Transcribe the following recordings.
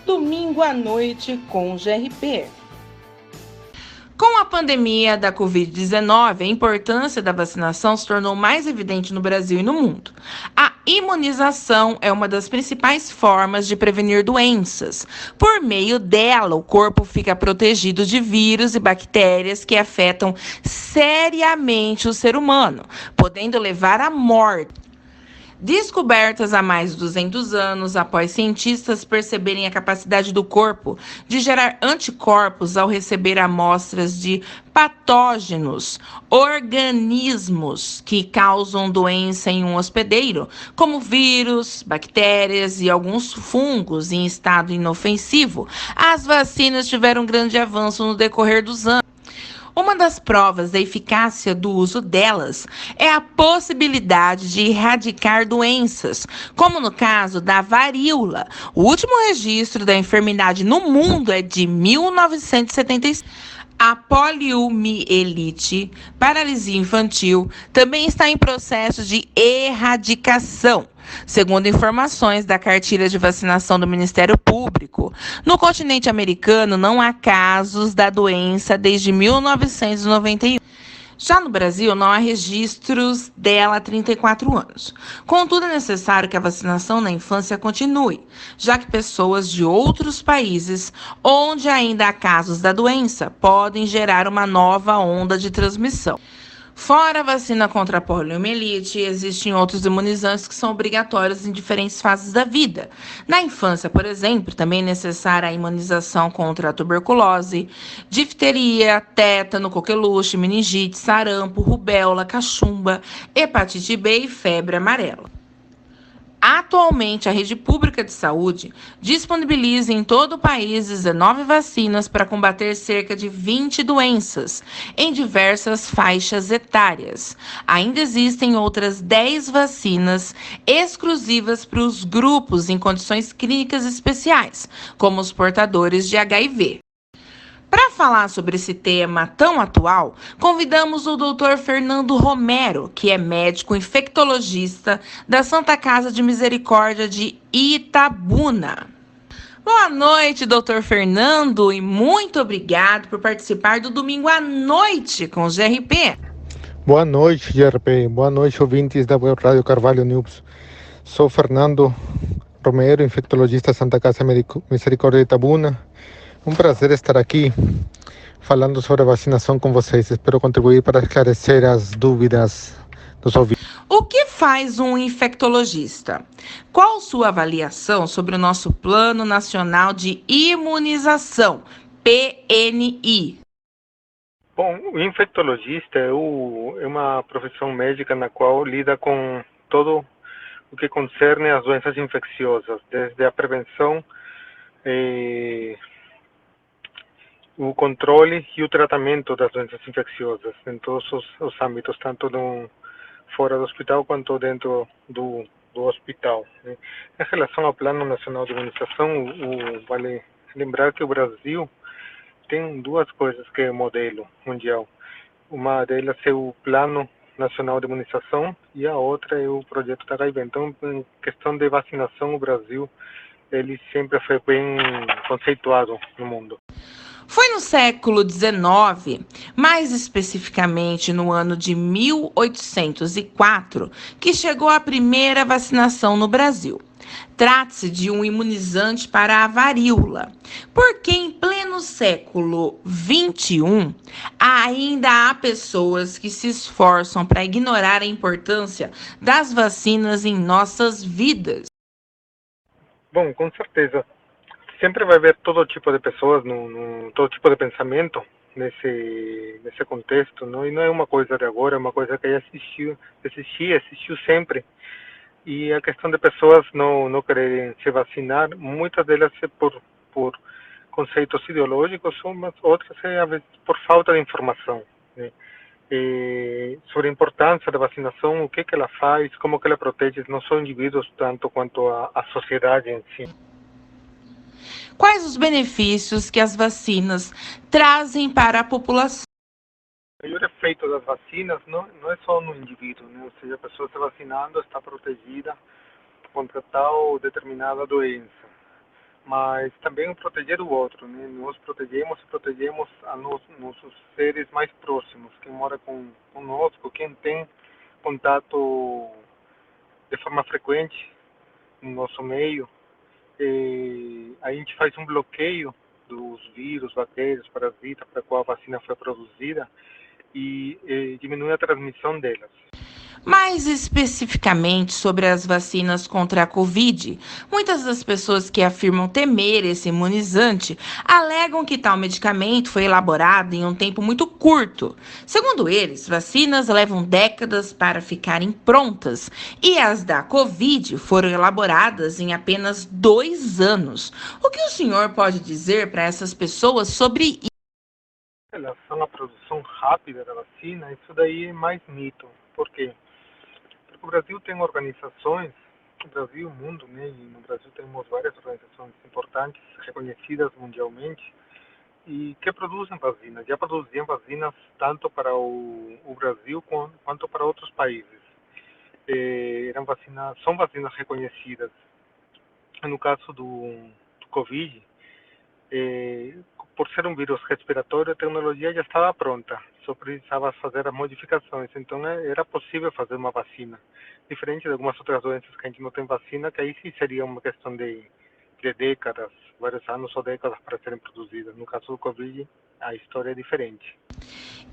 domingo à noite com o GRP. Com a pandemia da Covid-19, a importância da vacinação se tornou mais evidente no Brasil e no mundo. A imunização é uma das principais formas de prevenir doenças. Por meio dela, o corpo fica protegido de vírus e bactérias que afetam seriamente o ser humano, podendo levar à morte. Descobertas há mais de 200 anos após cientistas perceberem a capacidade do corpo de gerar anticorpos ao receber amostras de patógenos, organismos que causam doença em um hospedeiro, como vírus, bactérias e alguns fungos em estado inofensivo. As vacinas tiveram grande avanço no decorrer dos anos. Uma das provas da eficácia do uso delas é a possibilidade de erradicar doenças, como no caso da varíola. O último registro da enfermidade no mundo é de 1976. A poliomielite, paralisia infantil, também está em processo de erradicação, segundo informações da cartilha de vacinação do Ministério Público. No continente americano, não há casos da doença desde 1991. Já no Brasil, não há registros dela há 34 anos. Contudo, é necessário que a vacinação na infância continue, já que pessoas de outros países, onde ainda há casos da doença, podem gerar uma nova onda de transmissão. Fora a vacina contra a poliomielite, existem outros imunizantes que são obrigatórios em diferentes fases da vida. Na infância, por exemplo, também é necessária a imunização contra a tuberculose, difteria, tétano, coqueluche, meningite, sarampo, rubéola, cachumba, hepatite B e febre amarela. Atualmente, a rede pública de saúde disponibiliza em todo o país 19 vacinas para combater cerca de 20 doenças, em diversas faixas etárias. Ainda existem outras 10 vacinas exclusivas para os grupos em condições clínicas especiais, como os portadores de HIV. Para falar sobre esse tema tão atual, convidamos o Dr. Fernando Romero, que é médico infectologista da Santa Casa de Misericórdia de Itabuna. Boa noite, Dr. Fernando, e muito obrigado por participar do Domingo à Noite com o GRP. Boa noite, GRP. Boa noite, ouvintes da Web Rádio Carvalho News. Sou Fernando Romero, infectologista Santa Casa Misericórdia de Itabuna. Um prazer estar aqui falando sobre a vacinação com vocês. Espero contribuir para esclarecer as dúvidas dos ouvintes. O que faz um infectologista? Qual sua avaliação sobre o nosso Plano Nacional de Imunização, PNI? Bom, o infectologista é uma profissão médica na qual lida com todo o que concerne as doenças infecciosas, desde a prevenção, o controle e o tratamento das doenças infecciosas em todos os âmbitos, tanto fora do hospital quanto dentro do hospital. Em relação ao Plano Nacional de Imunização, vale lembrar que o Brasil tem duas coisas que é modelo mundial. Uma delas é o Plano Nacional de Imunização e a outra é o projeto da HIV. Então, em questão de vacinação, o Brasil ele sempre foi bem conceituado no mundo. Foi no século XIX, mais especificamente no ano de 1804, que chegou a primeira vacinação no Brasil. Trata-se de um imunizante para a varíola, porque em pleno século XXI, ainda há pessoas que se esforçam para ignorar a importância das vacinas em nossas vidas. Bom, com certeza. Sempre vai haver todo tipo de pessoas, todo tipo de pensamento nesse contexto, não? E não é uma coisa de agora, é uma coisa que já existiu sempre. E a questão de pessoas não quererem se vacinar, muitas delas é por conceitos ideológicos, mas outras é às vezes por falta de informação, né? Sobre a importância da vacinação, o que ela faz, como que ela protege não só indivíduos tanto quanto a sociedade em si. Quais os benefícios que as vacinas trazem para a população? O melhor efeito das vacinas não é só no indivíduo, né? Ou seja, a pessoa se vacinando está protegida contra tal determinada doença. mas também proteger o outro, né? Nós protegemos a nossos seres mais próximos, quem mora conosco, quem tem contato de forma frequente no nosso meio. A gente faz um bloqueio dos vírus, bactérias, parasitas para qual a vacina foi produzida e diminui a transmissão delas. Mais especificamente sobre as vacinas contra a Covid, muitas das pessoas que afirmam temer esse imunizante alegam que tal medicamento foi elaborado em um tempo muito curto. Segundo eles, vacinas levam décadas para ficarem prontas e as da Covid foram elaboradas em apenas 2 anos. O que o senhor pode dizer para essas pessoas sobre isso? Em relação à produção rápida da vacina, isso daí é mais mito. Por quê? Porque o Brasil tem organizações, o Brasil e o mundo, né? E no Brasil temos várias organizações importantes, reconhecidas mundialmente, e que produzem vacinas. Já produziam vacinas tanto para o Brasil quanto para outros países. São vacinas reconhecidas. No caso do Covid, por ser um vírus respiratório, a tecnologia já estava pronta, só precisava fazer as modificações, então era possível fazer uma vacina, diferente de algumas outras doenças que a gente não tem vacina, que aí sim seria uma questão de décadas, vários anos ou décadas para serem produzidas. No caso do Covid, a história é diferente.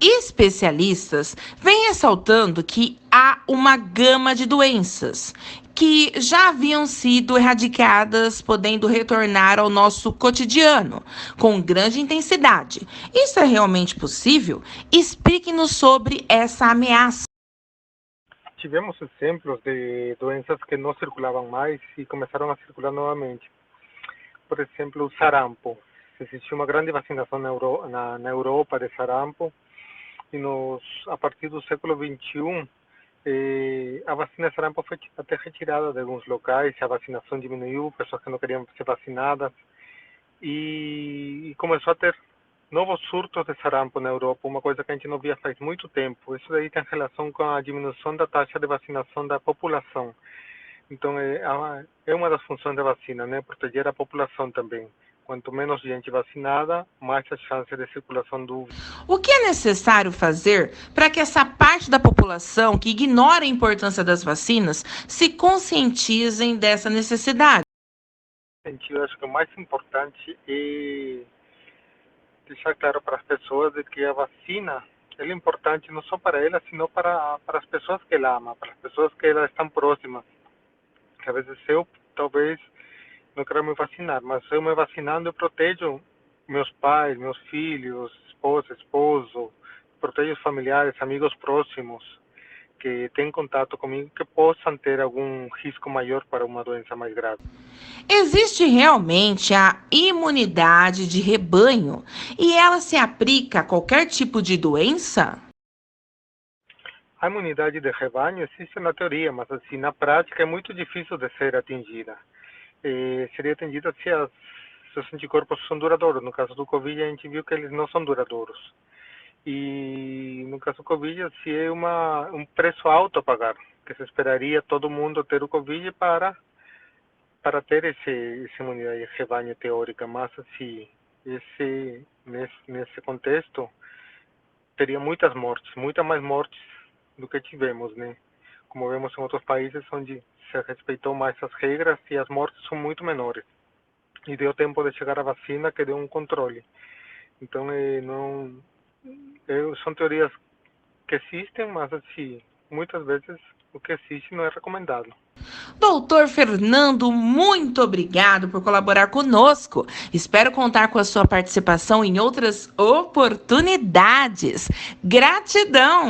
Especialistas vêm ressaltando que há uma gama de doenças que já haviam sido erradicadas, podendo retornar ao nosso cotidiano com grande intensidade. Isso é realmente possível? Explique-nos sobre essa ameaça. Tivemos exemplos de doenças que não circulavam mais e começaram a circular novamente. Por exemplo, o sarampo. Existiu uma grande vacinação na Europa de sarampo e a partir do século XXI a vacina de sarampo foi até retirada de alguns locais, a vacinação diminuiu, pessoas que não queriam ser vacinadas e começou a ter novos surtos de sarampo na Europa, uma coisa que a gente não via faz muito tempo. Isso daí tem relação com a diminuição da taxa de vacinação da população. Então é uma das funções da vacina, né? Proteger a população também. Quanto menos gente vacinada, mais a chance de circulação do vírus. O que é necessário fazer para que essa parte da população que ignora a importância das vacinas se conscientizem dessa necessidade? Eu acho que o mais importante é deixar claro para as pessoas de que a vacina é importante não só para elas, sino para as pessoas que ela amam, para as pessoas que elas estão próximas. Que às vezes eu, talvez, não quero me vacinar, mas eu me vacinando eu protejo meus pais, meus filhos, esposo, protejo os familiares, amigos próximos que têm contato comigo que possam ter algum risco maior para uma doença mais grave. Existe realmente a imunidade de rebanho e ela se aplica a qualquer tipo de doença? A imunidade de rebanho existe na teoria, mas assim, na prática é muito difícil de ser atingida. Seria atingida se os anticorpos são duradouros. No caso do Covid, a gente viu que eles não são duradouros. E no caso do Covid, se é um preço alto a pagar, que se esperaria todo mundo ter o Covid para ter essa imunidade de rebanho teórica. Mas assim, nesse contexto, teria muitas mais mortes do que tivemos, né? Como vemos em outros países onde se respeitou mais as regras e as mortes são muito menores. E deu tempo de chegar a vacina que deu um controle. Então, são teorias que existem, mas assim, muitas vezes o que existe não é recomendado. Doutor Fernando, muito obrigado por colaborar conosco. Espero contar com a sua participação em outras oportunidades. Gratidão!